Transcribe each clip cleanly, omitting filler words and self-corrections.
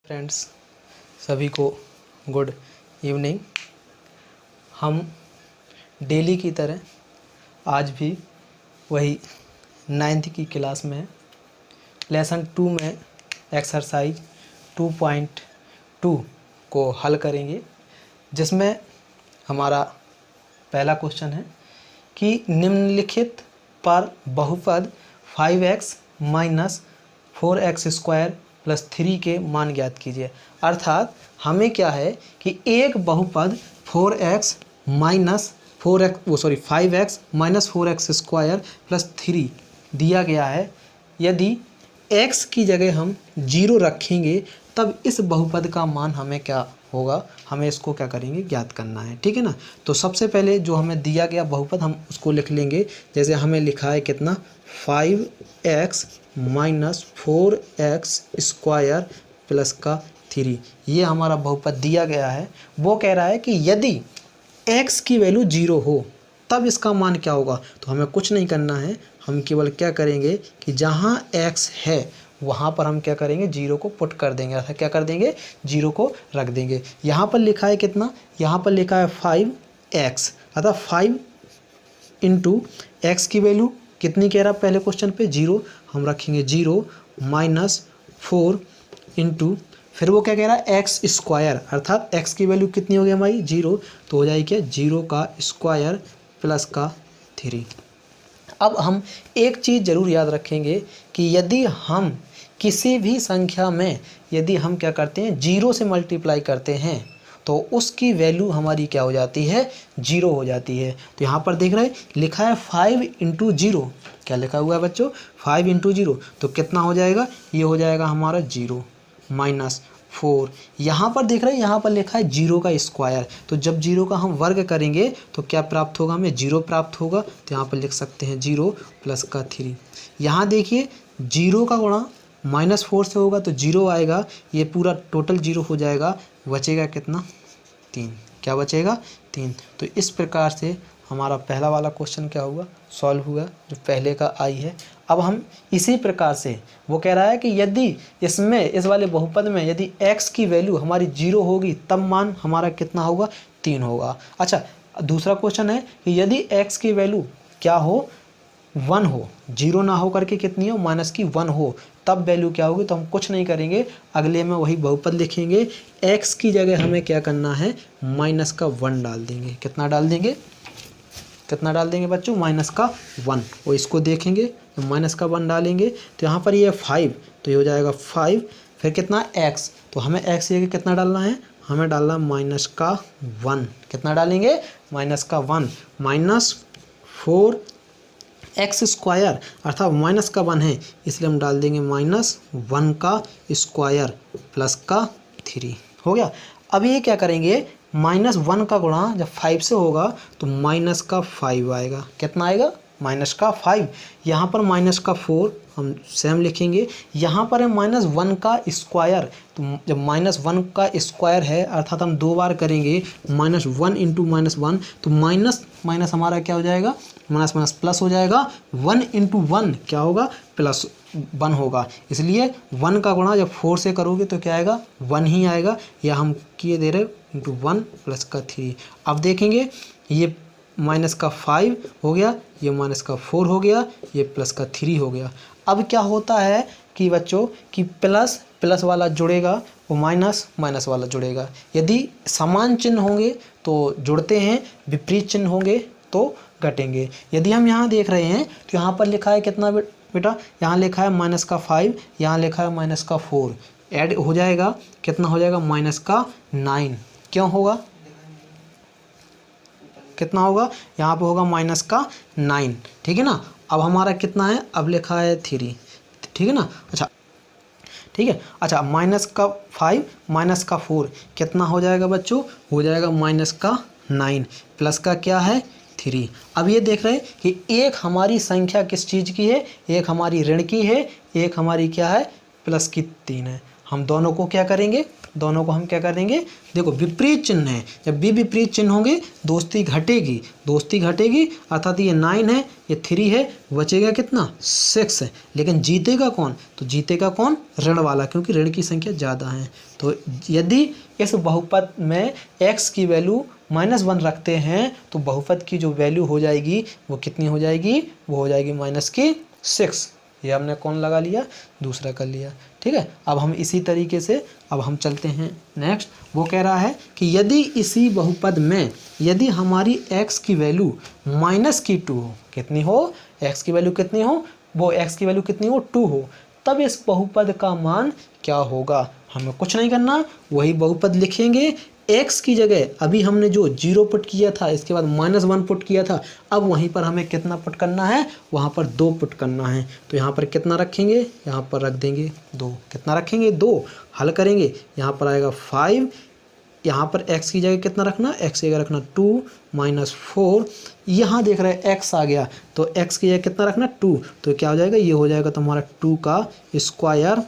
Friends, सभी को good evening. हम डेली की तरह आज भी वही 9th की क्लास में लेसन 2 में एक्सरसाइज 2.2 को हल करेंगे, जिसमें हमारा पहला क्वेश्चन है कि निम्नलिखित पर बहुपद 5x minus 4x square plus 3 के मान ज्ञात कीजिए। अर्थात हमें क्या है कि एक बहुपद 5x minus 5x minus 4x square plus 3 दिया गया है। यदि x की जगह हम 0 रखेंगे तब इस बहुपद का मान हमें क्या होगा, हमें इसको क्या करेंगे, ज्ञात करना है। ठीक है ना। तो सबसे पहले जो हमें दिया गया बहुपद हम उसको लिख लेंगे। जैसे हमें लिखा है कितना, 5x minus 4x square plus का 3, ये हमारा बहुपद दिया गया है। वो कह रहा है कि यदि x की वैल्यू 0 हो तब इसका मान क्या होगा। तो हमें कुछ नहीं करना है, हम केवल क्या करेंगे कि जहाँ x है वहाँ पर हम क्या करेंगे, 0 को पुट कर देंगे। अर्थात क्या कर देंगे, 0 को रख देंगे। यहाँ पर लिखा है कितना, यहाँ पर लिखा है 5x, अर्थात 5 इंटू एक्स की वैल्यू कितनी कह रहा है पहले क्वेश्चन पे, 0, हम रखेंगे 0 माइनस 4 इंटू, फिर वो क्या कह रहा है, एक्स स्क्वायर, अर्थात एक्स की वैल्यू कितनी हो गई हमारी, 0, तो हो जाएगी क्या, 0 का स्क्वायर प्लस का 3। अब हम एक चीज़ ज़रूर याद रखेंगे कि यदि हम किसी भी संख्या में यदि हम क्या करते हैं, 0 से मल्टीप्लाई करते हैं तो उसकी वैल्यू हमारी क्या हो जाती है, 0 हो जाती है। तो यहाँ पर देख रहे हैं लिखा है 5 इंटू 0, क्या लिखा हुआ है बच्चों, 5 इंटू 0, तो कितना हो जाएगा, ये हो जाएगा हमारा 0 माइनस 4। यहाँ पर देख रहे हैं, यहाँ पर लिखा है 0 का स्क्वायर, तो जब 0 का हम वर्ग करेंगे तो क्या प्राप्त होगा, हमें 0 प्राप्त होगा। तो यहाँ पर लिख सकते हैं 0 प्लस का 3। यहाँ देखिए 0 का गुणा -4 से होगा तो 0 आएगा, ये पूरा टोटल 0 हो जाएगा, बचेगा कितना, 3। क्या बचेगा, 3। तो इस प्रकार से हमारा पहला वाला क्वेश्चन क्या हुआ, सॉल्व हुआ, जो पहले का आई है। अब हम इसी प्रकार से, वो कह रहा है कि यदि इसमें, इस वाले बहुपद में यदि x की वैल्यू हमारी 0 होगी तब मान हमारा कितना होगा, 3 होगा। अच्छा, दूसरा क्वेश्चन है कि यदि x की वैल्यू क्या हो, 1 हो, 0 ना हो करके कितनी हो, माइनस की 1 हो, तब वैल्यू क्या होगी। तो हम कुछ नहीं करेंगे, अगले में वही बहुपद लिखेंगे, x की जगह हमें क्या करना है, माइनस का 1 डाल देंगे। कितना डाल देंगे, कितना डाल देंगे बच्चों, माइनस का 1। और इसको देखेंगे तो माइनस का 1 डालेंगे तो यहाँ पर ये 5, तो ये हो जाएगा 5, फिर कितना x, तो हमें x की जगह कितना डालना है, हमें डालना माइनस का 1। कितना डालेंगे, माइनस का 1, माइनस 4x स्क्वायर, अर्थात माइनस का 1 है इसलिए हम डाल देंगे -1 का स्क्वायर प्लस का 3। हो गया। अब ये क्या करेंगे, -1 का गुणा जब 5 से होगा तो माइनस का 5 आएगा। कितना आएगा, माइनस का 5। यहाँ पर माइनस का 4 हम सेम लिखेंगे, यहाँ पर है -1 का स्क्वायर, तो जब -1 का स्क्वायर है अर्थात हम 2 बार करेंगे, -1 इंटू -1, तो माइनस माइनस हमारा क्या हो जाएगा, माइनस माइनस प्लस हो जाएगा, 1 इंटू 1 क्या होगा, प्लस 1 होगा। इसलिए 1 का गुणा जब 4 से करोगे तो क्या आएगा, 1 ही आएगा, या हम किए दे रहे इंटू 1 प्लस का 3। अब देखेंगे ये माइनस का 5 हो गया, ये माइनस का 4 हो गया, ये प्लस का 3 हो गया। अब क्या होता है कि बच्चों कि प्लस प्लस वाला जुड़ेगा और माइनस माइनस वाला जुड़ेगा। यदि समान चिन्ह होंगे तो जुड़ते हैं, विपरीत चिन्ह होंगे तो घटेंगे। यदि हम यहाँ देख रहे हैं तो यहाँ पर लिखा है कितना बेटा, यहाँ लिखा है माइनस का 5, यहाँ लिखा है माइनस का 4, ऐड हो जाएगा, कितना हो जाएगा, माइनस का 9। क्यों होगा, कितना होगा, यहाँ पे होगा माइनस का 9। ठीक है ना। अब हमारा कितना है, अब लिखा है 3, ठीक है ना। अच्छा ठीक है। अच्छा, माइनस का 5 माइनस का 4 कितना हो जाएगा बच्चों, हो जाएगा माइनस का 9 प्लस का क्या है, 3। अब ये देख रहे हैं कि एक हमारी संख्या किस चीज़ की है, एक हमारी ऋण की है, एक हमारी क्या है, प्लस की 3 है। हम दोनों को क्या करेंगे, दोनों को हम क्या करेंगे, देखो विपरीत चिन्ह है, जब भी विपरीत चिन्ह होंगे दोस्ती घटेगी, दोस्ती घटेगी, अर्थात ये 9 है, ये 3 है, बचेगा कितना 6 है। लेकिन जीतेगा कौन, तो जीतेगा कौन, ऋण वाला, क्योंकि ऋण की संख्या ज़्यादा है। तो यदि इस बहुपद में x की वैल्यू -1 रखते हैं तो बहुपद की जो वैल्यू हो जाएगी वो कितनी हो जाएगी, वो हो जाएगी -6। ये हमने कौन लगा लिया, दूसरा कर लिया, ठीक है। अब हम इसी तरीके से अब हम चलते हैं नेक्स्ट। वो कह रहा है कि यदि इसी बहुपद में यदि हमारी x की वैल्यू -2 हो, कितनी हो, x की वैल्यू कितनी हो, वो x की वैल्यू कितनी हो, 2 हो, तब इस बहुपद का मान क्या होगा। हमें कुछ नहीं करना, वही बहुपद लिखेंगे, x की जगह अभी हमने जो 0 पुट किया था, इसके बाद -1 पुट किया था, अब वहीं पर हमें कितना पुट करना है, वहाँ पर 2 पुट करना है। तो यहाँ पर कितना रखेंगे, यहाँ पर रख देंगे 2, कितना रखेंगे 2, हल करेंगे, यहाँ पर आएगा 5, यहाँ पर x की जगह कितना रखना, x की जगह रखना 2 -4, यहाँ देख रहे हैं x आ गया तो x की जगह कितना रखना 2, तो क्या हो जाएगा, ये हो जाएगा तुम्हारा 2 का स्क्वायर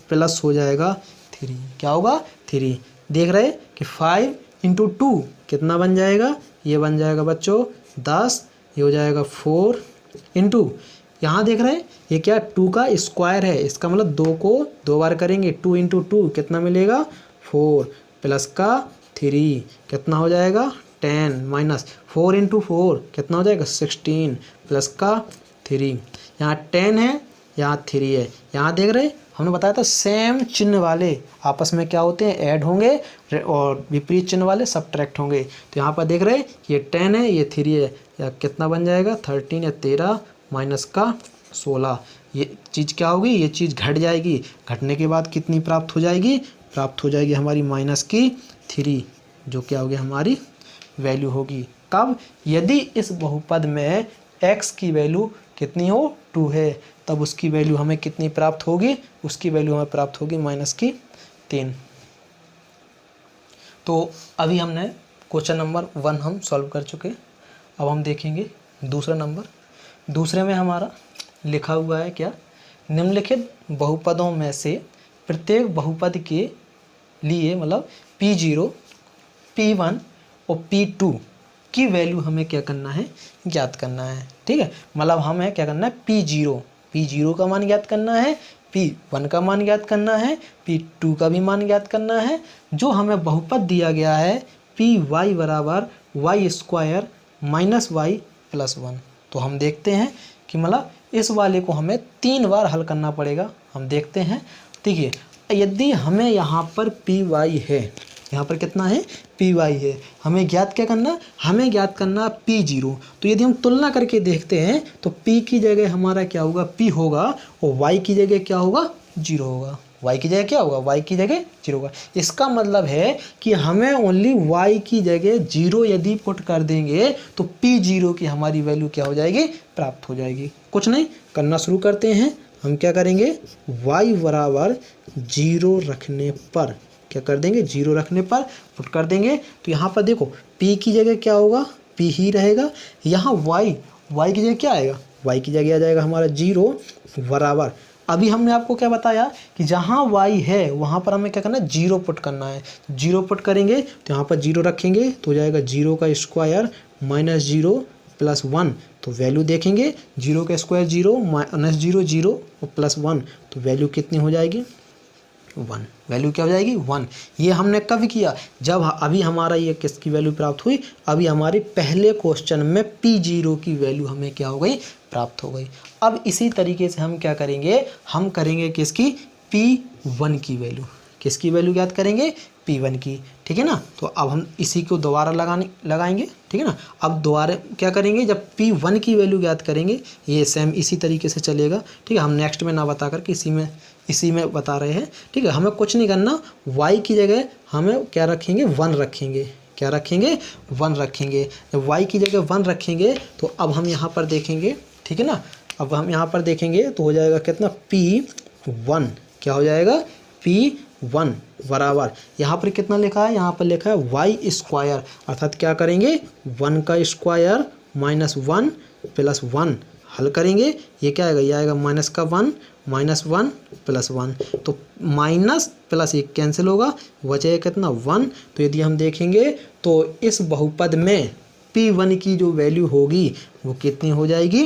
प्लस हो जाएगा 3, क्या होगा 3। देख रहे हैं कि 5 × 2 कितना बन जाएगा, ये बन जाएगा बच्चों 10, ये हो जाएगा 4 × यहाँ देख रहे हैं ये क्या 2 का स्क्वायर है, इसका मतलब 2 को 2 बार करेंगे, 2 × 2 कितना मिलेगा 4 प्लस का 3 कितना हो जाएगा 10 माइनस 4 × 4 कितना हो जाएगा 16 प्लस का 3, यहाँ 10 है, यहाँ 3 है। यहाँ देख रहे हमने बताया था सेम चिन्ह वाले आपस में क्या होते हैं, ऐड होंगे और विपरीत चिन्ह वाले सब्ट्रैक्ट होंगे। तो यहाँ पर देख रहे हैं ये 10 है, ये 3 है, या कितना बन जाएगा 13 या 13 माइनस का 16, ये चीज़ क्या होगी, ये चीज़ घट जाएगी, घटने के बाद कितनी प्राप्त हो जाएगी, प्राप्त हो जाएगी हमारी -3, जो क्या होगी हमारी वैल्यू होगी। कब, यदि इस बहुपद में x की वैल्यू कितनी हो 2 है, तब उसकी वैल्यू हमें कितनी प्राप्त होगी, उसकी वैल्यू हमें प्राप्त होगी -3। तो अभी हमने क्वेश्चन नंबर 1 हम सॉल्व कर चुके। अब हम देखेंगे दूसरा नंबर। दूसरे में हमारा लिखा हुआ है क्या, निम्नलिखित बहुपदों में से प्रत्येक बहुपद के लिए मतलब P0, P1 और P2 की वैल्यू हमें क्या करना है, ज्ञात करना है, ठीक है। मतलब हमें क्या करना है, P0 का मान ज्ञात करना है, P1 का मान ज्ञात करना है, P2 का भी मान ज्ञात करना है। जो हमें बहुपद दिया गया है Py बराबर y² - y + 1, तो हम देखते हैं कि मतलब इस वाले को हमें 3 बार हल करना पड़ेगा। हम देखते हैं, देखिए यदि हमें यहाँ पर Py है, यहाँ पर कितना है Py है, हमें ज्ञात क्या करना, हमें ज्ञात करना P0। तो यदि हम तुलना करके देखते हैं तो P की जगह हमारा क्या होगा, P होगा, और Y की जगह क्या होगा, 0 होगा। Y की जगह क्या होगा, Y की जगह 0 होगा। इसका मतलब है कि हमें ओनली Y की जगह 0 यदि पुट कर देंगे तो P0 की हमारी वैल्यू क्या हो जाएगी, प्राप्त हो जाएगी। कुछ नहीं करना शुरू करते हैं। हम क्या करेंगे, y बराबर 0 रखने पर क्या कर देंगे, 0 रखने पर पुट कर देंगे। तो यहाँ पर देखो p की जगह क्या होगा, p ही रहेगा। यहाँ y की जगह क्या आएगा, y की जगह आ जाएगा हमारा 0 बराबर। अभी हमने आपको क्या बताया कि जहाँ y है वहाँ पर हमें क्या करना है, 0 पुट करना है। 0 पुट करेंगे तो यहाँ पर 0 रखेंगे तो हो जाएगा 0 का स्क्वायर -0 + 1। तो वैल्यू देखेंगे 0 का स्क्वायर 0 -0 0 और +1, तो वैल्यू कितनी हो जाएगी 1। वैल्यू क्या हो जाएगी 1। ये हमने कब किया, जब अभी हमारा ये किसकी वैल्यू प्राप्त हुई, अभी हमारे पहले क्वेश्चन में P0 की वैल्यू हमें क्या हो गई, प्राप्त हो गई। अब इसी तरीके से हम क्या करेंगे, हम करेंगे किसकी, P1 की वैल्यू, किसकी वैल्यू ज्ञात करेंगे, P1 की, ठीक है ना। तो अब हम इसी को दोबारा लगाएंगे, ठीक है ना। अब दोबारा क्या करेंगे, जब P1 की वैल्यू ज्ञात करेंगे, ये सेम इसी तरीके से चलेगा, ठीक है। हम नेक्स्ट में ना बता करके इसी में बता रहे हैं, ठीक है। हमें कुछ नहीं करना, y की जगह हमें क्या रखेंगे, 1 रखेंगे। क्या रखेंगे, 1 रखेंगे। जब y की जगह 1 रखेंगे तो अब हम यहाँ पर देखेंगे, ठीक है ना। अब हम यहाँ पर देखेंगे तो हो जाएगा कितना, P1 क्या हो जाएगा, P1 बराबर, यहाँ पर कितना लिखा है, यहाँ पर लिखा है y², अर्थात क्या करेंगे 1 का स्क्वायर -1 + 1 हल करेंगे, ये क्या आएगा, ये आएगा माइनस का 1 -1 + 1, तो माइनस प्लस एक कैंसिल होगा, बचेगा कितना 1। तो यदि हम देखेंगे तो इस बहुपद में P1 की जो वैल्यू होगी वो कितनी हो जाएगी,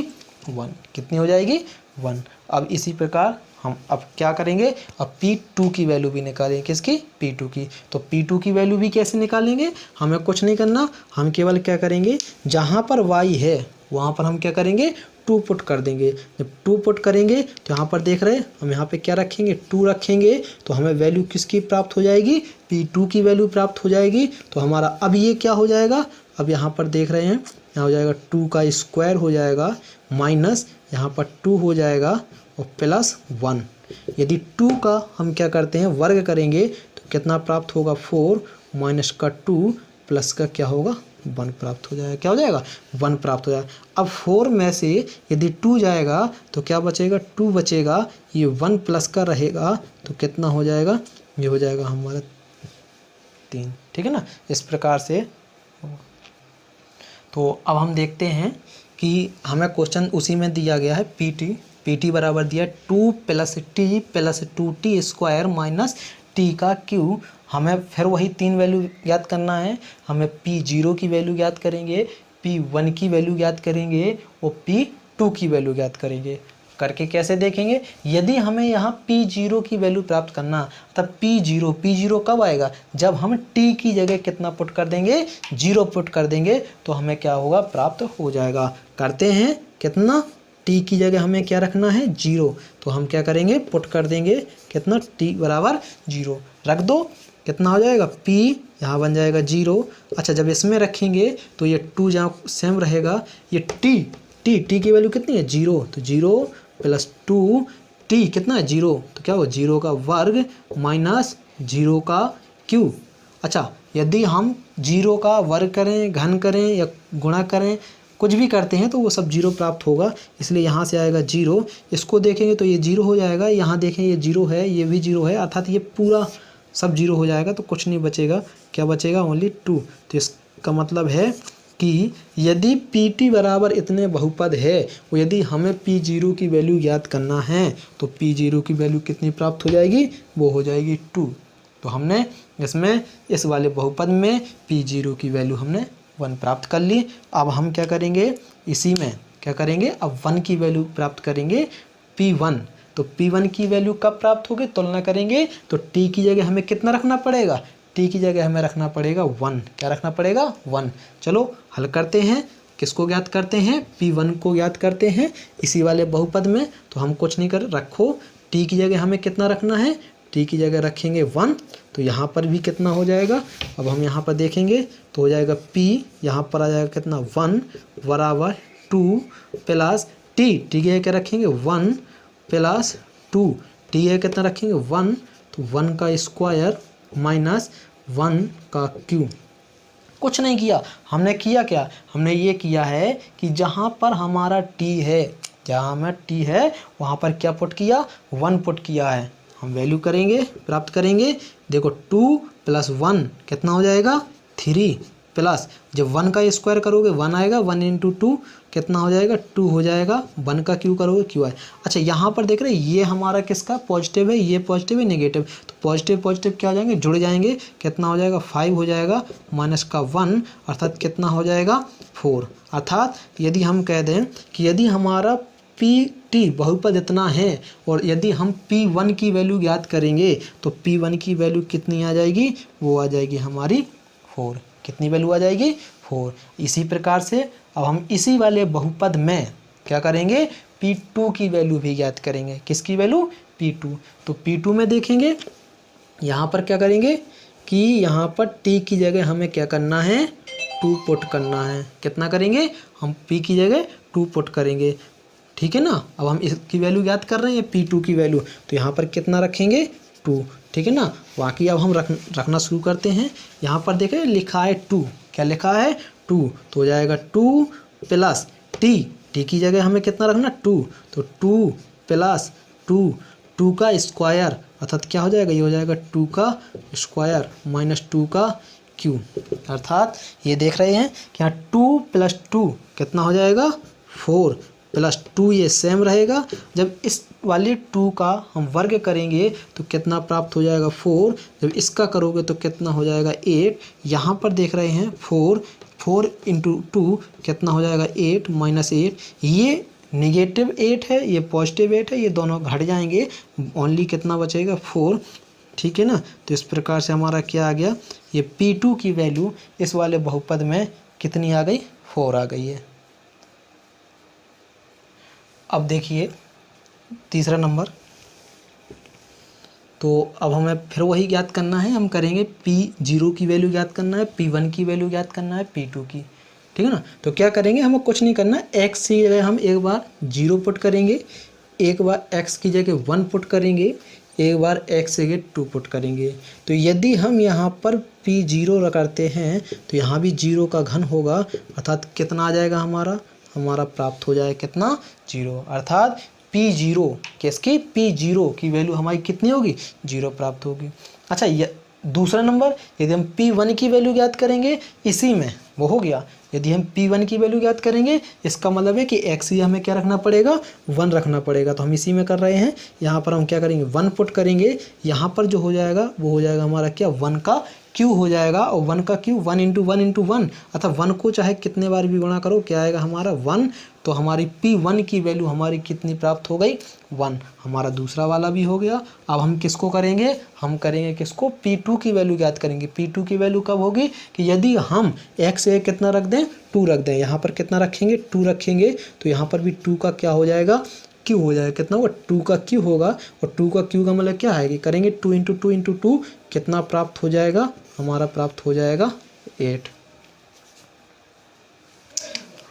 1। कितनी हो जाएगी, 1। अब इसी प्रकार हम अब क्या करेंगे, अब P2 की वैल्यू भी निकालेंगे, किसकी, P2 की। तो P2 की वैल्यू भी कैसे निकालेंगे, हमें कुछ नहीं करना, हम केवल क्या करेंगे, जहाँ पर y है वहाँ पर हम क्या करेंगे, 2 पुट कर देंगे। जब 2 पुट करेंगे तो यहाँ पर देख रहे हैं हम यहाँ पे क्या रखेंगे, 2 रखेंगे, तो हमें वैल्यू किसकी प्राप्त हो जाएगी, P2 की वैल्यू प्राप्त हो जाएगी। तो हमारा अब ये क्या हो जाएगा, अब यहाँ पर देख रहे हैं यहाँ हो जाएगा 2 का स्क्वायर हो जाएगा माइनस यहाँ पर 2 हो जाएगा और +1। यदि 2 का हम क्या करते हैं, वर्ग करेंगे तो कितना प्राप्त होगा, 4 माइनस का 2 प्लस का क्या होगा, 1 प्राप्त हो जाएगा। क्या हो जाएगा, 1 प्राप्त हो जाएगा। अब 4 में से यदि 2 जाएगा तो क्या बचेगा, 2 बचेगा, ये 1 प्लस का रहेगा तो कितना हो जाएगा, ये हो जाएगा हमारा 3। ठीक है ना, इस प्रकार से। तो अब हम देखते हैं कि हमें क्वेश्चन उसी में दिया गया है, पीटी बराबर दिया 2 + t + 2t square minus t का क्यू। हमें फिर वही 3 वैल्यू याद करना है, हमें P0 की वैल्यू याद करेंगे, P1 की वैल्यू याद करेंगे और P2 की वैल्यू याद करेंगे। करके कैसे देखेंगे, यदि हमें यहाँ P0 की वैल्यू प्राप्त करना, तब P0 कब आएगा, जब हम t की जगह कितना पुट कर देंगे, 0 पुट कर देंगे, तो हमें क्या होगा, प्राप्त हो जाएगा। करते हैं, कितना, t की जगह हमें क्या रखना है, 0, तो हम क्या करेंगे, पुट कर देंगे कितना, t बराबर 0 रख दो, कितना हो जाएगा, p यहाँ बन जाएगा 0। अच्छा, जब इसमें रखेंगे तो ये 2 जहाँ सेम रहेगा, ये t की वैल्यू कितनी है, 0, तो 0 + 2 t कितना है, 0, तो क्या हो, 0 का वर्ग माइनस 0 का क्यू। अच्छा, यदि हम 0 का वर्ग करें, घन करें या गुणा करें, कुछ भी करते हैं तो वो सब 0 प्राप्त होगा, इसलिए यहाँ से आएगा 0। इसको देखेंगे तो ये 0 हो जाएगा, यहाँ देखें ये 0 है, ये भी 0 है, अर्थात ये पूरा सब 0 हो जाएगा, तो कुछ नहीं बचेगा। क्या बचेगा, ओनली 2। तो इसका मतलब है कि यदि Pt बराबर इतने बहुपद है, वो यदि हमें P0 की वैल्यू याद करना है तो P0 की वैल्यू कितनी प्राप्त हो जाएगी, वो हो जाएगी 2। तो हमने इसमें इस वाले बहुपद में P0 की वैल्यू हमने 1 प्राप्त कर ली। अब हम क्या करेंगे, इसी में क्या करेंगे, अब 1 की वैल्यू प्राप्त करेंगे, P1। तो P1 की वैल्यू कब प्राप्त होगी, तुलना करेंगे तो t की जगह हमें कितना रखना पड़ेगा, t की जगह हमें रखना पड़ेगा 1। क्या रखना पड़ेगा, 1। चलो हल करते हैं, किसको ज्ञात करते हैं, P1 को ज्ञात करते हैं इसी वाले बहुपद में। तो हम कुछ नहीं कर, रखो t की जगह हमें कितना रखना है, t की जगह रखेंगे 1, तो यहाँ पर भी कितना हो जाएगा, अब हम यहाँ पर देखेंगे तो हो जाएगा p, यहाँ पर आ जाएगा कितना, 1 बराबर 2 + t की जगह क्या रखेंगे, 1 + 2 t है कितना रखेंगे, 1, तो 1 का स्क्वायर माइनस 1 का क्यू। कुछ नहीं किया, हमने किया क्या, हमने ये किया है कि जहाँ पर हमारा t है, जहाँ हमें t है वहाँ पर क्या पुट किया, 1 पुट किया है। हम वैल्यू करेंगे, प्राप्त करेंगे, देखो 2 + 1 कितना हो जाएगा, 3 प्लस, जब 1 का स्क्वायर करोगे 1 आएगा, 1 × 2 कितना हो जाएगा, 2 हो जाएगा, 1 का क्यू करोगे क्यू आए। अच्छा, यहाँ पर देख रहे हैं ये हमारा किसका पॉजिटिव है, ये पॉजिटिव है, नेगेटिव, तो पॉजिटिव क्या हो जाएंगे, जुड़ जाएंगे, कितना हो जाएगा, 5 हो जाएगा, माइनस का 1 अर्थात कितना हो जाएगा, 4। अर्थात यदि हम कह दें कि यदि हमारा Pt बहुपद इतना है और यदि हम P1 की वैल्यू ज्ञात करेंगे तो P1 की वैल्यू कितनी आ जाएगी, वो आ जाएगी हमारी 4। कितनी वैल्यू आ जाएगी, 4। इसी प्रकार से अब हम इसी वाले बहुपद में क्या करेंगे, P2 की वैल्यू भी ज्ञात करेंगे। किसकी वैल्यू, P2। तो P2 में देखेंगे, यहाँ पर क्या करेंगे कि यहाँ पर t की जगह हमें क्या करना है, 2 पुट करना है। कितना करेंगे, हम p की जगह 2 पुट करेंगे, ठीक है ना। अब हम इसकी वैल्यू ज्ञात कर रहे हैं, P2 की वैल्यू, तो यहाँ पर कितना रखेंगे, 2, ठीक है ना। बाकी अब हम रखना शुरू करते हैं। यहाँ पर देखें लिखा है 2, क्या लिखा है, 2, तो हो जाएगा 2 + t की जगह हमें कितना रखना, 2, तो 2 + 2 का स्क्वायर अर्थात क्या हो जाएगा, ये हो जाएगा 2 का स्क्वायर माइनस 2 का क्यू। अर्थात ये देख रहे हैं कि यहाँ 2 + 2 कितना हो जाएगा, 4 प्लस 2 ये सेम रहेगा। जब इस वाले 2 का हम वर्ग करेंगे तो कितना प्राप्त हो जाएगा 4। जब इसका करोगे तो कितना हो जाएगा 8। यहाँ पर देख रहे हैं 4 इंटू 2 कितना हो जाएगा 8 माइनस 8। ये नेगेटिव 8 है, ये पॉजिटिव 8 है, ये दोनों घट जाएंगे, ओनली कितना बचेगा 4। ठीक है ना। तो इस प्रकार से हमारा क्या आ गया, ये P2 की वैल्यू इस वाले बहुपद में कितनी आ गई, 4 आ गई है। अब देखिए तीसरा नंबर, तो अब हमें फिर वही ज्ञात करना है, हम करेंगे P0 की वैल्यू ज्ञात करना है, P1 की वैल्यू ज्ञात करना है, P2 की। ठीक है ना। तो क्या करेंगे, हमें कुछ नहीं करना, x की जगह हम एक बार 0 पुट करेंगे, एक बार x की जगह 1 पुट करेंगे, एक बार x की जगह 2 पुट करेंगे। तो यदि हम यहाँ पर P0 करते हैं तो यहाँ भी 0 का घन होगा, अर्थात कितना आ जाएगा हमारा प्राप्त हो जाएगा कितना 0, अर्थात P0 किसकी, P0 की वैल्यू हमारी कितनी होगी 0 प्राप्त होगी। अच्छा, दूसरा नंबर, यदि हम P1 की वैल्यू ज्ञात करेंगे, इसी में वो हो गया, यदि हम P1 की वैल्यू ज्ञात करेंगे इसका मतलब है कि x ही हमें क्या रखना पड़ेगा 1 रखना पड़ेगा। तो हम इसी में कर रहे हैं, यहाँ पर हम क्या करेंगे 1 पुट करेंगे, यहाँ पर जो हो जाएगा वो हो जाएगा हमारा क्या 1 का क्यू हो जाएगा, और 1 का क्यू 1 इंटू 1 इंटू 1, अर्थात 1 को चाहे कितने बार भी गुणा करो क्या आएगा हमारा 1। तो हमारी P1 की वैल्यू हमारी कितनी प्राप्त हो गई 1, हमारा दूसरा वाला भी हो गया। अब हम किसको करेंगे, हम करेंगे किसको, P2 की वैल्यू ज्ञात करेंगे। P2 की वैल्यू कब होगी कि यदि हम x से कितना रख दें 2 रख दें, यहाँ पर कितना रखेंगे 2 रखेंगे, तो यहाँ पर भी 2 का क्या हो जाएगा क्यू हो जाएगा, कितना होगा 2 का क्यू होगा, और 2 का क्यू का मतलब क्या है कि करेंगे 2 इंटू 2 इंटू 2 कितना प्राप्त हो जाएगा, हमारा प्राप्त हो जाएगा 8।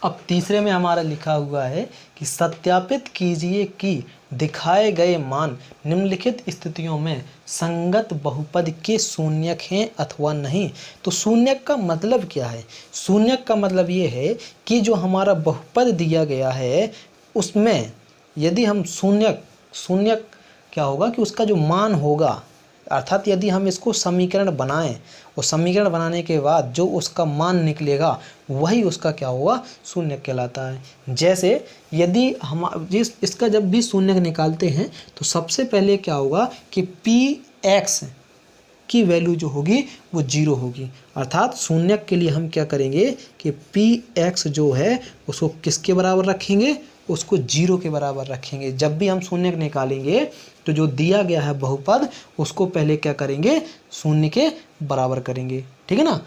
अब तीसरे में हमारा लिखा हुआ है कि सत्यापित कीजिए कि दिखाए गए मान निम्नलिखित स्थितियों में संगत बहुपद के शून्यक हैं अथवा नहीं। तो शून्यक का मतलब क्या है, शून्यक का मतलब ये है कि जो हमारा बहुपद दिया गया है उसमें यदि हम शून्यक क्या होगा कि उसका जो मान होगा, अर्थात यदि हम इसको समीकरण बनाएं और समीकरण बनाने के बाद जो उसका मान निकलेगा वही उसका क्या होगा शून्यक कहलाता है। जैसे यदि हम इसका जब भी शून्यक निकालते हैं तो सबसे पहले क्या होगा कि Px की वैल्यू जो होगी वो 0 होगी, अर्थात शून्यक के लिए हम क्या करेंगे कि Px जो है उसको किसके बराबर रखेंगे, उसको 0 के बराबर रखेंगे। जब भी हम शून्यक निकालेंगे तो जो दिया गया है बहुपद उसको पहले क्या करेंगे शून्य के बराबर करेंगे। ठीक है ना।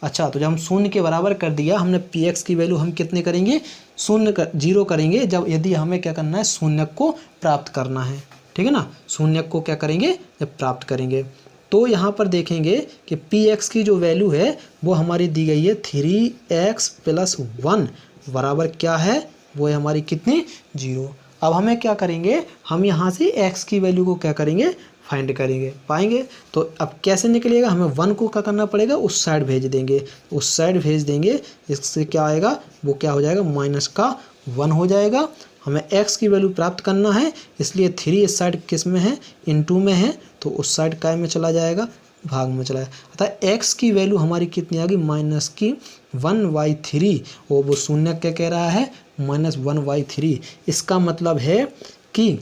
अच्छा, तो जब हम शून्य के बराबर कर दिया, हमने Px की वैल्यू हम कितने करेंगे 0 करेंगे, जब यदि हमें क्या करना है शून्यक को प्राप्त करना है। ठीक है ना, शून्यक को क्या करेंगे जब प्राप्त करेंगे तो यहाँ पर देखेंगे कि Px की जो वैल्यू है वो हमारी दी गई है 3x + 1 बराबर क्या है, वो है हमारी कितनी 0। अब हमें क्या करेंगे, हम यहाँ से x की वैल्यू को क्या करेंगे फाइंड करेंगे, पाएंगे। तो अब कैसे निकलेगा, हमें 1 को क्या करना पड़ेगा उस साइड भेज देंगे, उस साइड भेज देंगे, इससे क्या आएगा वो क्या हो जाएगा -1 हो जाएगा। हमें x की वैल्यू प्राप्त करना है, इसलिए 3 इस साइड किस में है इनटू में है, तो उस साइड काय में चला जाएगा भाग में चला जाएगा। अतः x की वैल्यू हमारी कितनी आ गई -1/3, और वो शून्य क्या कह रहा है -1/3। इसका मतलब है कि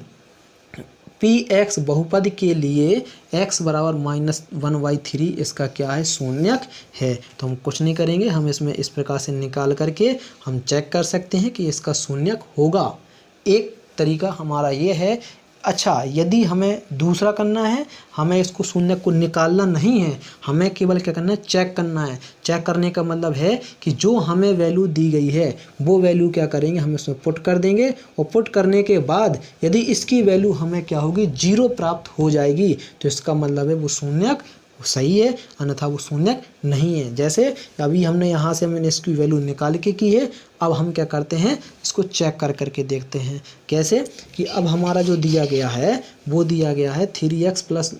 Px बहुपद के लिए x बराबर -1/3 इसका क्या है शून्यक है। तो हम कुछ नहीं करेंगे, हम इसमें इस प्रकार से निकाल करके हम चेक कर सकते हैं कि इसका शून्यक होगा। एक तरीका हमारा ये है। अच्छा, यदि हमें दूसरा करना है, हमें इसको शून्यक को निकालना नहीं है, हमें केवल क्या करना है चेक करना है। चेक करने का मतलब है कि जो हमें वैल्यू दी गई है वो वैल्यू क्या करेंगे हम इसमें पुट कर देंगे, और पुट करने के बाद यदि इसकी वैल्यू हमें क्या होगी 0 प्राप्त हो जाएगी तो इसका मतलब है वो शून्यक सही है, अन्यथा वो शून्यक नहीं है। जैसे अभी हमने यहाँ से मैंने इसकी वैल्यू निकाल के की है, अब हम क्या करते हैं इसको चेक कर करके देखते हैं कैसे कि अब हमारा जो दिया गया है वो दिया गया है 3x +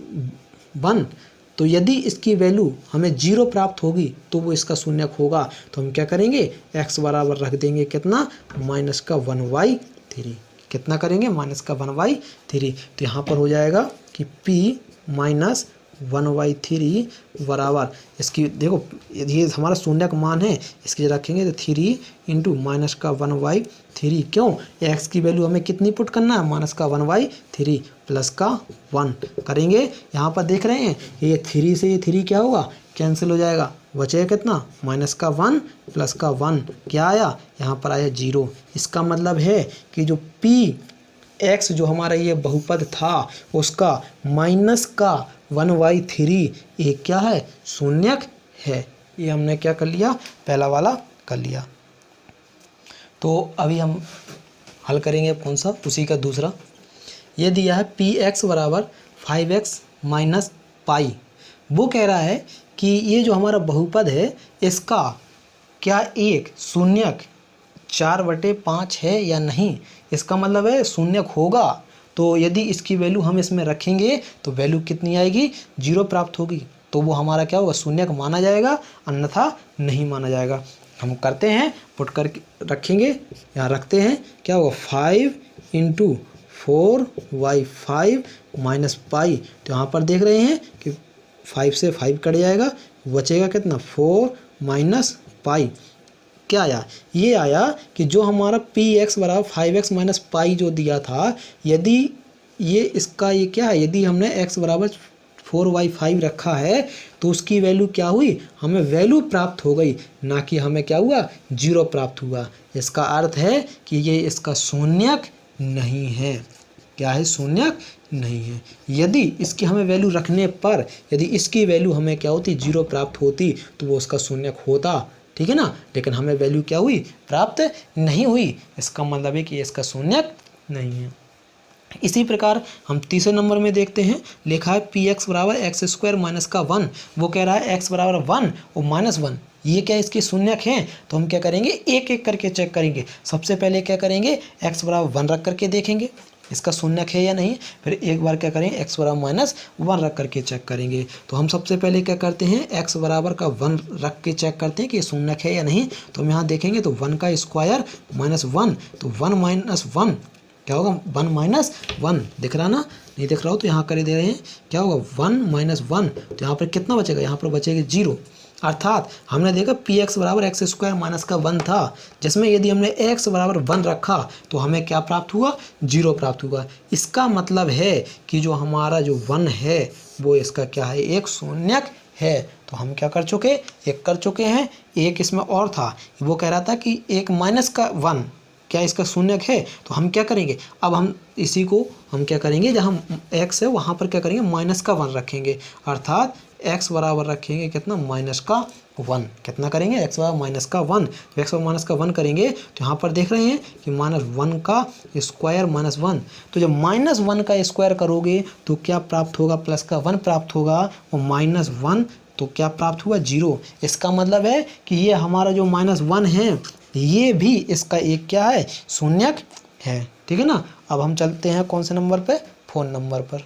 1। तो यदि इसकी वैल्यू हमें 0 प्राप्त होगी तो वो इसका शून्यक होगा। तो हम क्या करेंगे x बराबर रख देंगे कितना -1/3, कितना करेंगे -1/3। तो यहाँ पर हो जाएगा कि P 1/3 बराबर, इसकी देखो ये हमारा शून्य मान है, इसके रखेंगे तो 3 इंटू माइनस का 1/3। क्यों? एक्स की वैल्यू हमें कितनी पुट करना है, माइनस का 1/3 प्लस का 1 करेंगे। यहाँ पर देख रहे हैं ये 3 से ये 3 क्या होगा, कैंसिल हो जाएगा, बचेगा कितना, माइनस का 1 प्लस का 1 क्या आया, यहाँ पर आया 0। इसका मतलब है कि जो पी एक्स जो हमारा ये बहुपद था उसका माइनस का 1/3 ये क्या है, शून्यक है। ये हमने क्या कर लिया, पहला वाला कर लिया। तो अभी हम हल करेंगे कौन सा, उसी का दूसरा। ये दिया है पी एक्स बराबर 5x माइनस पाई। वो कह रहा है कि ये जो हमारा बहुपद है इसका क्या एक शून्यक 4/5 है या नहीं। इसका मतलब है शून्यक होगा, तो यदि इसकी वैल्यू हम इसमें रखेंगे तो वैल्यू कितनी आएगी, 0 प्राप्त होगी। तो वो हमारा क्या होगा, शून्यक माना जाएगा, अन्यथा नहीं माना जाएगा। हम करते हैं, पुट कर रखेंगे, यहाँ रखते हैं, क्या होगा 5 इंटू 4/5 माइनस पाई। तो यहाँ पर देख रहे हैं कि 5 से 5 कट जाएगा, बचेगा कितना 4 माइनस पाई। क्या आया, ये आया कि जो हमारा पी एक्स बराबर 5x माइनस पाई जो दिया था, यदि ये इसका ये क्या है, यदि हमने x बराबर 4/5 रखा है तो उसकी वैल्यू क्या हुई, हमें वैल्यू प्राप्त हो गई, ना कि हमें क्या हुआ, 0 प्राप्त हुआ। इसका अर्थ है कि ये इसका शून्यक नहीं है। क्या है, शून्यक नहीं है। यदि इसकी हमें वैल्यू रखने पर यदि इसकी वैल्यू हमें क्या होती, 0 प्राप्त होती तो वो उसका शून्यक होता, ठीक है ना। लेकिन हमें वैल्यू क्या हुई, प्राप्त नहीं हुई। इसका मतलब है कि इसका शून्यक नहीं है। इसी प्रकार हम तीसरे नंबर में देखते हैं, लिखा है पी एक्स बराबर x² माइनस का 1। वो कह रहा है x बराबर 1 और -1, ये क्या इसके शून्यक हैं। तो हम क्या करेंगे, एक एक करके चेक करेंगे। सबसे पहले क्या करेंगे, x बराबर 1 रख करके देखेंगे इसका शून्यक है या नहीं। फिर एक बार क्या करेंगे, x बराबर -1 रख करके चेक करेंगे। तो हम सबसे पहले क्या करते हैं, x बराबर का 1 रख के चेक करते हैं कि ये शून्यक है या नहीं। तो हम यहाँ देखेंगे तो 1 का स्क्वायर -1, तो 1 माइनस 1 क्या होगा, 1 माइनस 1 दिख रहा ना, नहीं दिख रहा हो तो यहाँ कर दे रहे हैं, क्या होगा 1 माइनस 1। तो यहाँ पर कितना बचेगा, यहाँ पर बचेगा 0। अर्थात हमने देखा पी एक्स बराबर x² माइनस का 1 था, जिसमें यदि हमने x बराबर 1 रखा तो हमें क्या प्राप्त हुआ, 0 प्राप्त हुआ। इसका मतलब है कि जो हमारा जो 1 है वो इसका क्या है, एक शून्यक है। तो हम क्या कर चुके, एक कर चुके हैं। एक इसमें और था, वो कह रहा था कि एक माइनस का 1 क्या इसका शून्यक है। तो हम क्या करेंगे, अब हम इसी को हम क्या करेंगे, जहाँ x है वहाँ पर क्या करेंगे, माइनस का 1 रखेंगे। अर्थात x बराबर रखेंगे कितना, माइनस का 1। कितना करेंगे, x बराबर माइनस का 1। तो x बराबर माइनस का 1 करेंगे तो यहाँ पर देख रहे हैं कि -1 का स्क्वायर -1। तो जब -1 का स्क्वायर करोगे तो क्या प्राप्त होगा, प्लस का 1 प्राप्त होगा, और -1 तो क्या प्राप्त हुआ, 0। इसका मतलब है कि ये हमारा जो -1 है ये भी इसका एक क्या है, शून्यक है, ठीक है ना। अब हम चलते हैं कौन से नंबर पे, 4 नंबर पर।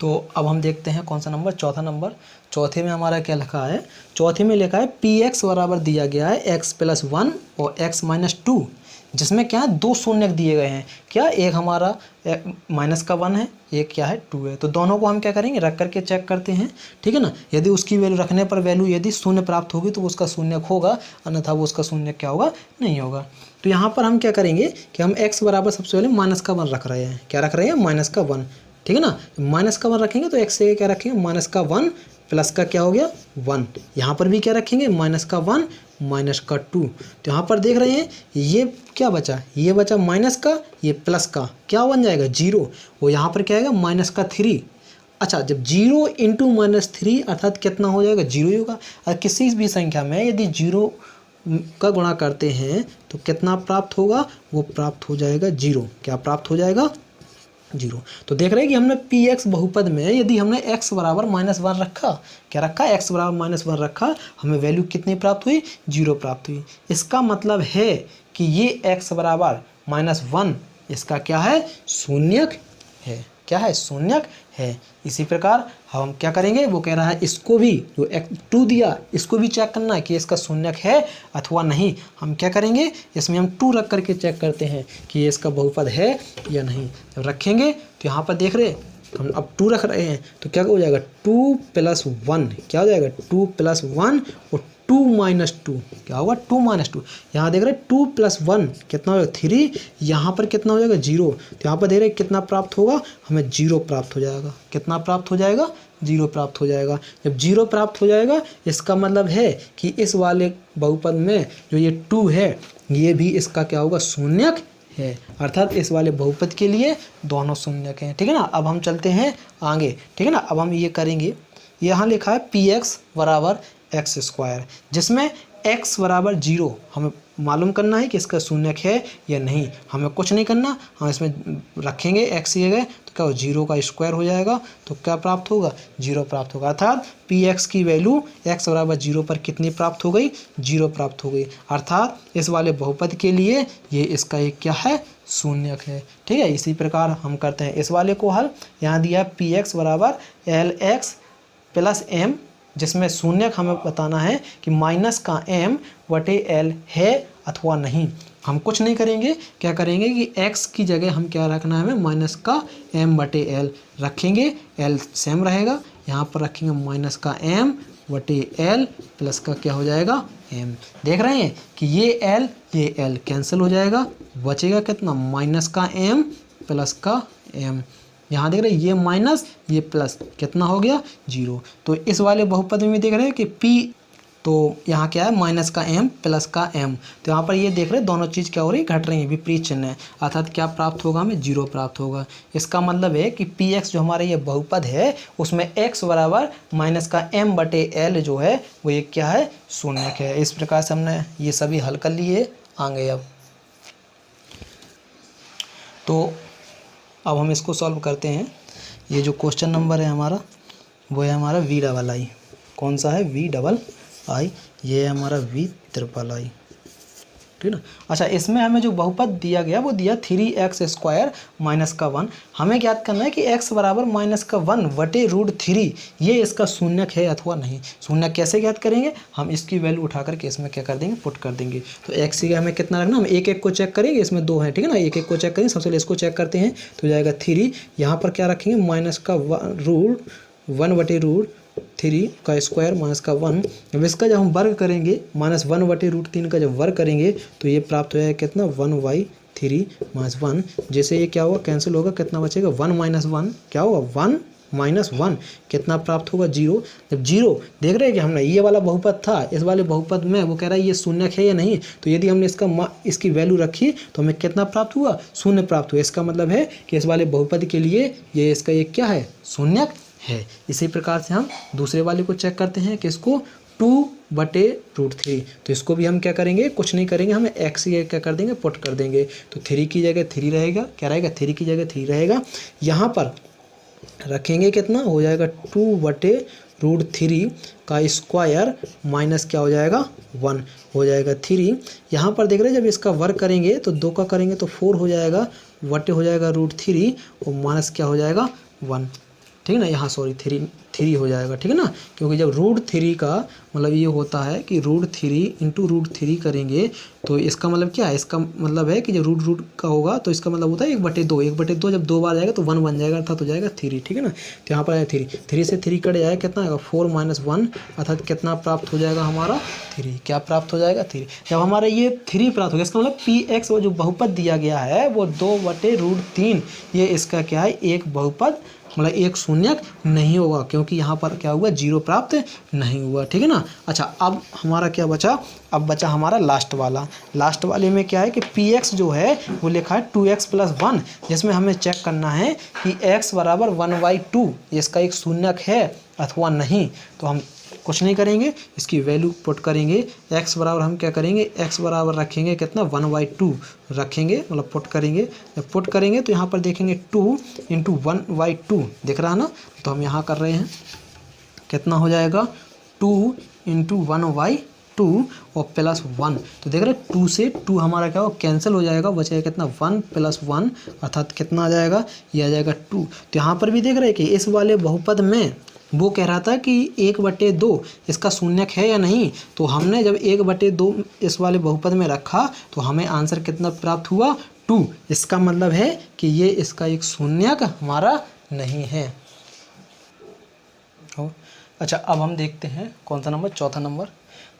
तो अब हम देखते हैं कौन सा नंबर, चौथा नंबर। चौथे में हमारा क्या लिखा है, चौथे में लिखा है पी एक्स बराबर दिया गया है x + 1 और x - 2, जिसमें क्या है, 2 शून्यक दिए गए हैं। क्या, एक हमारा -1 है, एक क्या है 2 है। तो दोनों को हम क्या करेंगे, रख करके चेक करते हैं, ठीक है ना। यदि उसकी वैल्यू रखने पर वैल्यू यदि शून्य प्राप्त होगी तो वो उसका शून्यक होगा, अन्यथा वो उसका शून्यक क्या होगा, नहीं होगा। तो यहाँ पर हम क्या करेंगे कि हम x बराबर सबसे पहले -1 रख रहे हैं। क्या रख रहे हैं, -1, ठीक है ना। -1 रखेंगे तो x से क्या रखेंगे, -1 प्लस का क्या हो गया 1। यहाँ पर भी क्या रखेंगे, -1 -2। तो यहाँ पर देख रहे हैं ये क्या बचा, ये बचा माइनस का, ये प्लस का, क्या बन जाएगा 0। और यहाँ पर क्या आएगा, -3। अच्छा, जब 0 × -3 अर्थात कितना हो जाएगा, 0 ही होगा। और किसी भी संख्या में यदि 0 का गुणा करते हैं तो कितना प्राप्त होगा, वो प्राप्त हो जाएगा 0। क्या प्राप्त हो जाएगा, 0। तो देख रहे हैं कि हमने पी एक्स बहुपद में यदि हमने x बराबर -1 रखा, क्या रखा, x बराबर -1 रखा, हमें वैल्यू कितनी प्राप्त हुई, 0 प्राप्त हुई। इसका मतलब है कि ये x बराबर -1 इसका क्या है, शून्यक है। क्या है, शून्यक है। इसी प्रकार हम क्या करेंगे, वो कह रहा है इसको भी जो 2 दिया इसको भी चेक करना है कि इसका शून्यक है अथवा नहीं। हम क्या करेंगे, इसमें हम 2 रख करके चेक करते हैं कि ये इसका बहुपद है या नहीं। जब रखेंगे तो यहाँ पर देख रहे हम अब 2 रख रहे हैं तो क्या हो जाएगा 2 + 1 क्या हो जाएगा 2 + 1 और 2 - 2 क्या होगा 2 - 2। यहाँ देख रहे हैं 2 + 1 कितना हो जाएगा 3, यहाँ पर कितना हो जाएगा 0, तो यहाँ पर देख रहे हैं कितना प्राप्त होगा, हमें 0 प्राप्त हो जाएगा। कितना प्राप्त हो जाएगा 0 प्राप्त हो जाएगा। जब 0 प्राप्त हो जाएगा इसका मतलब है कि इस वाले बहुपद में जो ये 2 है ये भी इसका क्या होगा शून्यक है, अर्थात इस वाले बहुपद के लिए दोनों शून्यक हैं। ठीक है ना। अब हम चलते हैं आगे। ठीक है ना। अब हम ये करेंगे, यहाँ लिखा है px = x², जिसमें x = 0 हमें मालूम करना है कि इसका शून्यक है या नहीं। हमें कुछ नहीं करना, हम इसमें रखेंगे x की जगह तो क्या हो 0 का स्क्वायर हो जाएगा, तो क्या प्राप्त होगा 0 प्राप्त होगा। अर्थात px की वैल्यू x = 0 पर कितनी प्राप्त हो गई 0 प्राप्त हो गई। अर्थात इस वाले बहुपद के लिए ये इसका एक क्या है शून्यक है। ठीक है। इसी प्रकार हम करते हैं इस वाले को हल। यहाँ दिया px = lx + m, जिसमें शून्यक हमें बताना है कि माइनस का m/l है अथवा नहीं। हम कुछ नहीं करेंगे, क्या करेंगे कि x की जगह हम क्या रखना है, हमें माइनस का m/l रखेंगे, l सेम रहेगा, यहाँ पर रखेंगे माइनस का m/l प्लस का क्या हो जाएगा m। देख रहे हैं कि ये l कैंसिल हो जाएगा, बचेगा कितना माइनस का m प्लस का m। यहाँ देख रहे हैं ये माइनस ये प्लस कितना हो गया 0। तो इस वाले बहुपद में देख रहे हैं कि p, तो यहाँ क्या है माइनस का m प्लस का m, तो यहाँ पर ये देख रहे हैं दोनों चीज़ क्या हो रही है घट रही है, विपरीत चिन्ह है, अर्थात क्या प्राप्त होगा हमें 0 प्राप्त होगा। इसका मतलब है कि px जो हमारा ये बहुपद है उसमें x = माइनस का m/l जो है वो एक क्या है शून्यक है। इस प्रकार से हमने ये सभी हल कर लिए। आगे अब हम इसको सॉल्व करते हैं। ये जो क्वेश्चन नंबर है हमारा वो है हमारा VII। कौन सा है VII, ये है हमारा VIII। ठीक है ना। अच्छा, इसमें हमें जो बहुपद दिया गया वो दिया 3x² - 1। हमें ज्ञात करना है कि x = -1/√3 ये इसका शून्यक है अथवा नहीं। शून्यक कैसे ज्ञात करेंगे, हम इसकी वैल्यू उठा करके इसमें क्या कर देंगे पुट कर देंगे। तो x की हमें कितना रखना, हम एक एक को चेक करेंगे, इसमें 2 है। ठीक है ना। एक एक को चेक करेंगे, सबसे पहले इसको चेक करते हैं तो जाएगा 3, यहाँ पर क्या रखेंगे माइनस का 1/√3 का स्क्वायर माइनस का 1। अब इसका जब हम वर्ग करेंगे -1/√3 का जब वर्ग करेंगे तो ये प्राप्त हो जाएगा कितना 1/3 - 1। जैसे ये क्या होगा कैंसिल होगा, कितना बचेगा 1 - 1 क्या होगा 1 - 1 कितना प्राप्त होगा 0। जब 0 देख रहे हैं कि हमने ये वाला बहुपद था, इस वाले बहुपद में वो कह रहा है ये शून्यक है या नहीं, तो यदि हमने इसकी वैल्यू रखी तो हमें कितना प्राप्त हुआ 0 प्राप्त हुआ। इसका मतलब है कि इस वाले बहुपद के लिए ये इसका एक क्या है शून्यक है। इसी प्रकार से हम दूसरे वाले को चेक करते हैं कि इसको 2/√3, तो इसको भी हम क्या करेंगे कुछ नहीं करेंगे, हमें x की क्या कर देंगे पुट कर देंगे। तो 3 की जगह 3 रहेगा, क्या रहेगा 3 की जगह 3 रहेगा, यहाँ पर रखेंगे कितना हो जाएगा 2/√3 का स्क्वायर माइनस क्या हो जाएगा 1 हो जाएगा 3। यहाँ पर देख रहे हैं जब इसका वर्ग करेंगे तो 2 का करेंगे तो 4 हो जाएगा, बटे हो जाएगा √3 और माइनस क्या हो जाएगा 1। ठीक है ना। यहाँ सॉरी 3 हो जाएगा। ठीक है ना, क्योंकि जब √3 का मतलब ये होता है कि √3 × √3 करेंगे तो इसका मतलब क्या है, इसका मतलब है कि जब रूट का होगा तो इसका मतलब होता है 1/2। 1/2 जब 2 बार जाएगा तो 1 बन जाएगा, अर्थात हो जाएगा 3। ठीक है ना। तो यहाँ पर आया 3 से 3 कट जाएगा, कितना आएगा 4 - 1, अर्थात कितना प्राप्त हो जाएगा हमारा 3। क्या प्राप्त हो जाएगा 3। जब हमारा ये 3 प्राप्त हो गया इसका मतलब px वो जो बहुपद दिया गया है वो 2/√3 ये इसका क्या है एक बहुपद मतलब एक शून्यक नहीं होगा, क्योंकि यहाँ पर क्या हुआ 0 प्राप्त नहीं हुआ। ठीक है ना। अच्छा, अब हमारा क्या बचा, अब बचा हमारा लास्ट वाले में क्या है कि px जो है वो लिखा है 2x + 1, जिसमें हमें चेक करना है कि x = 1/2 इसका एक शून्यक है अथवा नहीं। तो हम कुछ नहीं करेंगे, इसकी वैल्यू पुट करेंगे। x बराबर हम क्या करेंगे, x बराबर रखेंगे कितना 1/2 रखेंगे, मतलब पुट करेंगे। जब पुट करेंगे तो यहाँ पर देखेंगे 2 × 1/2 दिख रहा है ना, तो हम यहाँ कर रहे हैं कितना हो जाएगा 2 × 1/2 और +1। तो देख रहे 2 से 2 हमारा क्या हो कैंसिल हो जाएगा, बचेगा कितना 1 + 1 अर्थात कितना आ जाएगा, ये आ जाएगा 2। तो यहाँ पर भी देख रहे हैं कि इस वाले बहुपद में वो कह रहा था कि 1/2 इसका शून्यक है या नहीं। तो हमने जब 1/2 इस वाले बहुपद में रखा तो हमें आंसर कितना प्राप्त हुआ 2। इसका मतलब है कि ये इसका एक शून्यक हमारा नहीं है। अच्छा, अब हम देखते हैं कौन सा नंबर, चौथा नंबर।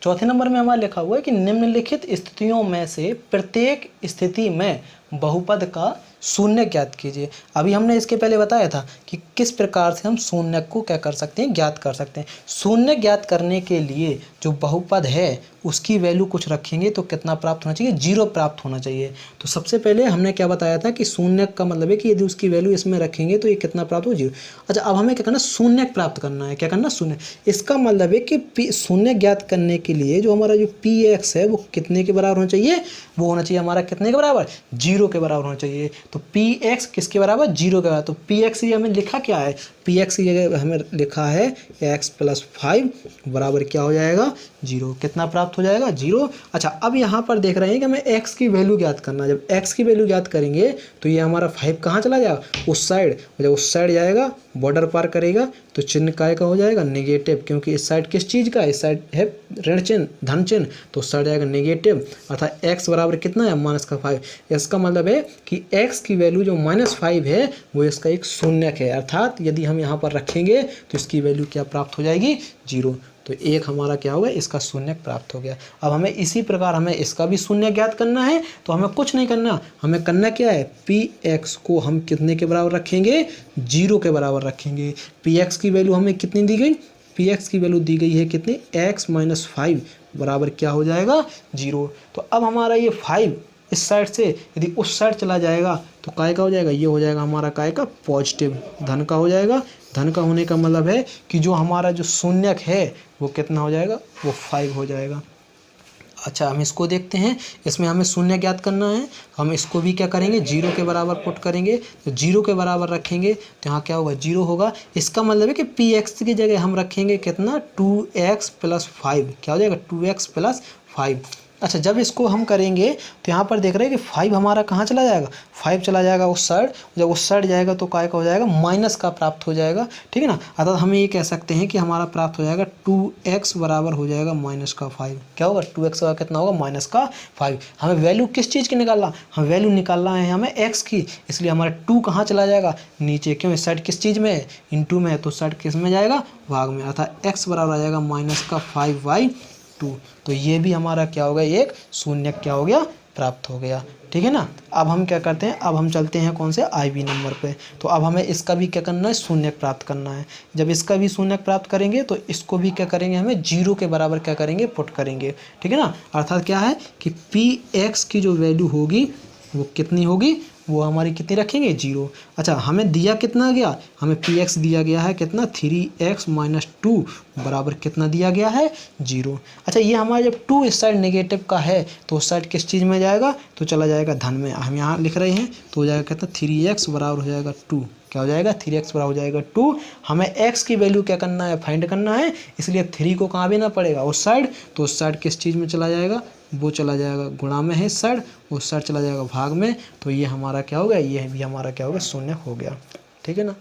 चौथे नंबर में हमारा लिखा हुआ है कि निम्नलिखित स्थितियों में से प्रत्येक स्थिति में बहुपद का शून्य ज्ञात कीजिए। अभी हमने इसके पहले बताया था कि किस प्रकार से हम शून्य को क्या कर सकते हैं, ज्ञात कर सकते हैं। शून्य ज्ञात करने के लिए जो बहुपद है उसकी वैल्यू कुछ रखेंगे तो कितना प्राप्त होना चाहिए, 0 प्राप्त होना चाहिए। तो सबसे पहले हमने क्या बताया था कि शून्य का मतलब है कि यदि उसकी वैल्यू इसमें रखेंगे तो ये कितना प्राप्त हो, 0। अच्छा, अब हमें क्या करना, शून्य प्राप्त करना है। क्या करना, शून्य। इसका मतलब है कि शून्य ज्ञात करने के लिए जो हमारा जो px है वो कितने के बराबर होना चाहिए, वो होना चाहिए हमारा कितने के बराबर, 0 के बराबर होना चाहिए। तो px किसके बराबर, 0 के बराबर। तो px ये हमें लिखा क्या है, px ये हमें लिखा है x + 5 बराबर क्या हो जाएगा, 0। कितना प्राप्त हो जाएगा, 0। अच्छा, अब यहाँ पर देख रहे हैं कि हमें x की वैल्यू ज्ञात करना है। जब x की वैल्यू ज्ञात करेंगे तो ये हमारा 5 कहाँ चला जाएगा, उस साइड। जब उस साइड जाएगा, बॉर्डर पार करेगा तो चिन्ह काय का हो जाएगा, नेगेटिव, क्योंकि इस साइड किस चीज़ का, इस साइड है ऋण चिन्ह, धन चिन्ह, तो उस साइड जाएगा नेगेटिव। अर्थात x बराबर कितना है, -5। इसका मतलब है कि x की वैल्यू जो -5 है वो इसका एक शून्यक है। अर्थात यदि हम यहाँ पर रखेंगे तो इसकी वैल्यू क्या प्राप्त हो जाएगी, 0। तो एक हमारा क्या होगा, इसका शून्य प्राप्त हो गया। अब हमें इसी प्रकार हमें इसका भी शून्य ज्ञात करना है। तो हमें कुछ नहीं करना, हमें करना क्या है, px को हम कितने के बराबर रखेंगे, 0 के बराबर रखेंगे। px की वैल्यू हमें कितनी दी गई, px की वैल्यू दी गई है कितनी, x - 5 बराबर क्या हो जाएगा, 0। तो अब हमारा ये 5 इस साइड से यदि उस साइड चला जाएगा तो काय का हो जाएगा, ये हो जाएगा हमारा काय का, पॉजिटिव, धन का हो जाएगा। धन का होने का मतलब है कि जो हमारा जो शून्यक है वो कितना हो जाएगा, वो 5 हो जाएगा। अच्छा, हम इसको देखते हैं, इसमें हमें शून्य ज्ञात करना है। हम इसको भी क्या करेंगे, 0 के बराबर पुट करेंगे। तो 0 के बराबर रखेंगे तो यहाँ क्या होगा, 0 होगा। इसका मतलब है कि px की जगह हम रखेंगे कितना, 2x + 5। क्या हो जाएगा, 2x + 5। अच्छा, जब इसको हम करेंगे तो यहाँ पर देख रहे हैं कि 5 हमारा कहाँ चला जाएगा, 5 चला जाएगा उस साइड। जब उस साइड जाएगा तो काय का हो जाएगा, माइनस का प्राप्त हो जाएगा, ठीक है ना। अर्थात हमें ये कह सकते हैं कि हमारा प्राप्त हो जाएगा 2x बराबर हो जाएगा -5। क्या होगा, 2x का कितना होगा, -5। हमें वैल्यू किस चीज़ की निकालना, हम वैल्यू निकालना है हमें x की, इसलिए हमारा 2 कहाँ चला जाएगा, नीचे। क्यों, इस साइड किस चीज़ में है, इनटू में है, तो साइड किस में जाएगा, भाग में। अर्थात x बराबर आ जाएगा -5/2। तो ये भी हमारा क्या हो गया, एक शून्य क्या हो गया, प्राप्त हो गया, ठीक है ना। अब हम क्या करते हैं, अब हम चलते हैं कौन से, IB नंबर पे। तो अब हमें इसका भी क्या करना है, शून्य प्राप्त करना है। जब इसका भी शून्य प्राप्त करेंगे तो इसको भी क्या करेंगे, हमें 0 के बराबर क्या करेंगे, पुट करेंगे, ठीक है ना। अर्थात क्या है कि px की जो वैल्यू होगी वो कितनी होगी, वो हमारी कितनी रखेंगे, 0। अच्छा, हमें दिया कितना गया, हमें px दिया गया है कितना, 3x - 2 बराबर कितना दिया गया है, 0। अच्छा, ये हमारा जब 2 इस साइड नेगेटिव का है तो उस साइड किस चीज़ में जाएगा, तो चला जाएगा धन में। हम यहाँ लिख रहे हैं तो हो जाएगा कितना, 3x बराबर हो जाएगा 2। क्या हो जाएगा, 3x बराबर हो जाएगा 2। हमें x की वैल्यू क्या करना है, फाइंड करना है, इसलिए 3 को कहाँ भी ना पड़ेगा, उस साइड। तो उस साइड किस चीज़ में चला जाएगा, वो चला जाएगा गुणा में है इस साइड, उस साइड चला जाएगा भाग में। तो ये हमारा क्या हो गया, ये भी हमारा क्या हो गया, शून्य हो गया, ठीक है ना।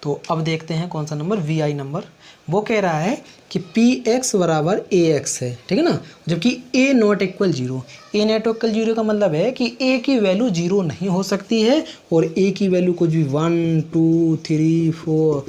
तो अब देखते हैं कौन सा नंबर, VI नंबर। वो कह रहा है कि px बराबर ax है, ठीक है ना, जबकि a ≠ 0। a ≠ 0 का मतलब है कि a की वैल्यू 0 नहीं हो सकती है और a की वैल्यू कुछ भी 1 2 3 4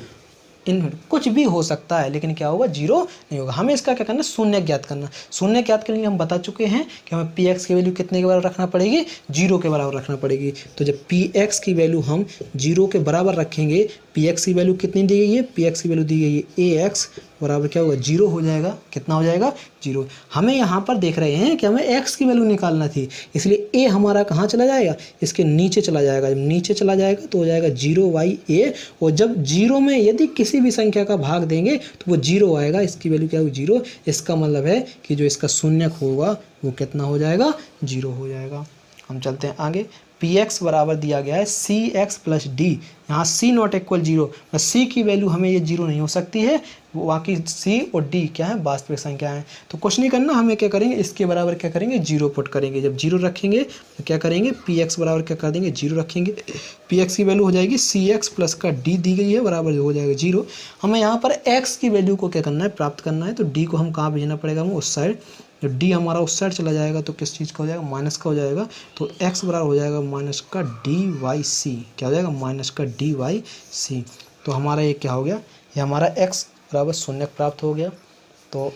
कुछ भी हो सकता है, लेकिन क्या होगा, 0 नहीं होगा। हमें इसका क्या करना, शून्य ज्ञात करना। शून्य ज्ञात करने के लिए हम बता चुके हैं कि हमें px की वैल्यू कितने के बराबर रखना पड़ेगी, 0 के बराबर रखना पड़ेगी। तो जब px की वैल्यू हम 0 के बराबर रखेंगे, px की वैल्यू कितनी दी गई है, px की वैल्यू दी गई है ax बराबर क्या होगा, 0 हो जाएगा। कितना हो जाएगा, 0। हमें यहाँ पर देख रहे हैं कि हमें x की वैल्यू निकालना थी, इसलिए a हमारा कहाँ चला जाएगा, इसके नीचे चला जाएगा। जब नीचे चला जाएगा तो हो जाएगा 0/a। और जब 0 में यदि किसी भी संख्या का भाग देंगे तो वो 0 आएगा, इसकी वैल्यू क्या होगी, 0। इसका मतलब है कि जो इसका शून्यक होगा वो कितना हो जाएगा, 0 हो जाएगा। हम चलते हैं आगे। px बराबर दिया गया है cx + d। यहाँ c ≠ 0, c की वैल्यू हमें ये 0 नहीं हो सकती है, बाकी c और d क्या है, वास्तविक संख्या है। तो कुछ नहीं करना, हमें क्या करेंगे, इसके बराबर क्या करेंगे, 0 पुट करेंगे। जब 0 रखेंगे तो क्या करेंगे, px बराबर क्या कर देंगे, 0 रखेंगे। px की वैल्यू हो जाएगी cx प्लस का d दी गई है बराबर हो जाएगा 0। हमें यहाँ पर x की वैल्यू को क्या करना है, प्राप्त करना है। तो d को हम कहाँ भेजना पड़ेगा, हमें उस साइड। जो डी हमारा उस साइड चला जाएगा तो किस चीज़ का हो जाएगा, माइनस का हो जाएगा। तो एक्स बराबर हो जाएगा माइनस का डी वाई सी, क्या हो जाएगा, माइनस का डी वाई सी। तो हमारा ये क्या हो गया, ये हमारा एक्स बराबर शून्य प्राप्त हो गया। तो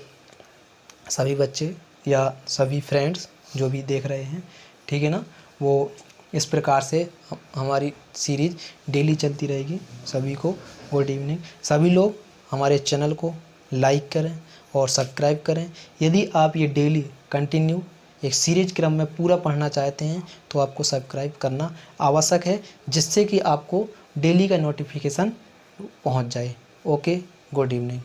सभी बच्चे या सभी फ्रेंड्स जो भी देख रहे हैं, ठीक है ना, वो इस प्रकार से हमारी सीरीज़ डेली चलती रहेगी। सभी को गुड इवनिंग। सभी लोग हमारे चैनल को लाइक करें और सब्सक्राइब करें। यदि आप ये डेली कंटिन्यू एक सीरीज क्रम में पूरा पढ़ना चाहते हैं तो आपको सब्सक्राइब करना आवश्यक है, जिससे कि आपको डेली का नोटिफिकेशन पहुंच जाए। Okay, good evening.